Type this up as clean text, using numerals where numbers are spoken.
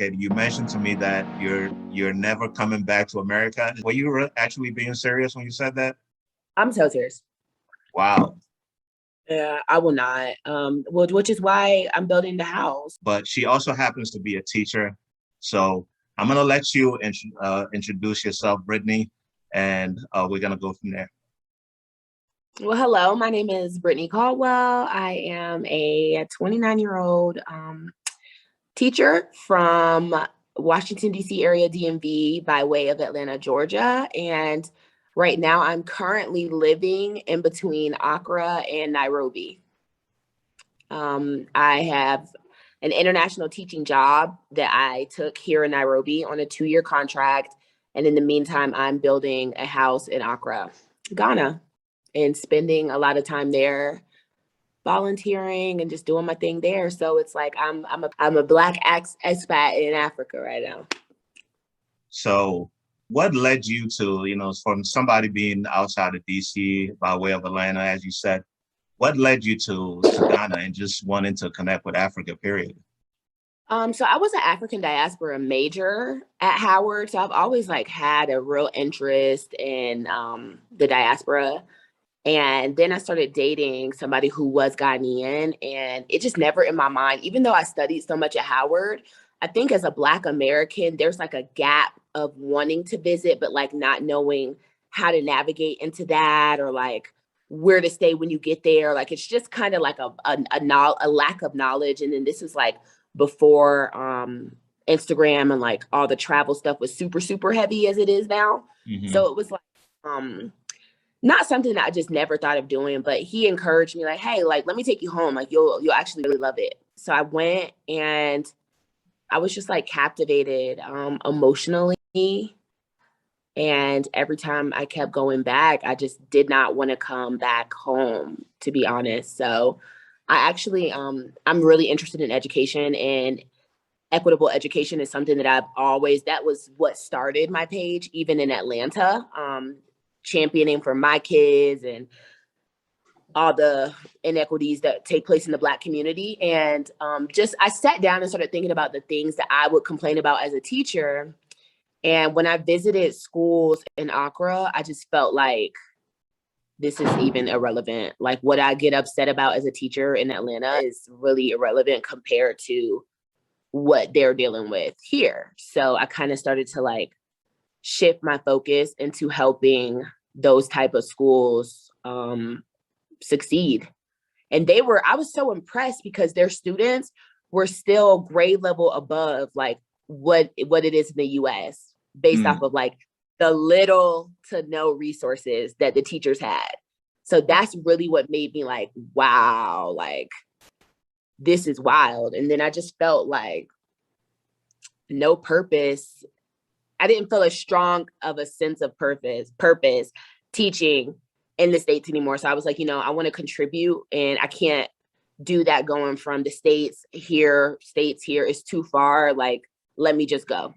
kid, you mentioned to me that you're never coming back to America. Were you actually being serious when you said that? I'm so serious. Wow. Yeah, I will not. Which is why I'm building the house. But she also happens to be a teacher. So I'm going to let you introduce yourself, Brittney, and we're going to go from there. Well, hello, my name is Brittney Caldwell. I am a 29-year-old teacher from Washington, D.C. area, DMV, by way of Atlanta, Georgia. And right now I'm currently living in between Accra and Nairobi. I have an international teaching job that I took here in Nairobi on a 2-year contract. And in the meantime, I'm building a house in Accra, Ghana, and spending a lot of time there volunteering and just doing my thing there. So it's like I'm a Black expat in Africa right now. So what led you to, from somebody being outside of DC by way of Atlanta, as you said, what led you to Ghana and just wanting to connect with Africa, period? So I was an African diaspora major at Howard. So I've always had a real interest in the diaspora. And then I started dating somebody who was Ghanaian, and it just never in my mind, even though I studied so much at Howard, I think as a Black American, there's a gap of wanting to visit, but not knowing how to navigate into that, or where to stay when you get there. It's just kind of a lack of knowledge. And then this is before Instagram and all the travel stuff was super, super heavy as it is now. Mm-hmm. So it was not something that I just never thought of doing, but he encouraged me hey, let me take you home. You'll actually really love it. So I went, and I was just captivated emotionally. And every time I kept going back, I just did not want to come back home, to be honest. So I actually, I'm really interested in education, and equitable education is something that that was what started my page, even in Atlanta. Championing for my kids and all the inequities that take place in the Black community. And I sat down and started thinking about the things that I would complain about as a teacher. And when I visited schools in Accra, I just felt this is even irrelevant. What I get upset about as a teacher in Atlanta is really irrelevant compared to what they're dealing with here. So I kind of started to shift my focus into helping those type of schools succeed. And I was so impressed because their students were still grade level above what it is in the US, based off of the little to no resources that the teachers had. So that's really what made me wow, this is wild. And then I just felt no purpose. I didn't feel as strong of a sense of purpose teaching in the States anymore. So I was I want to contribute, and I can't do that going from the States here. It's too far. Let me just go.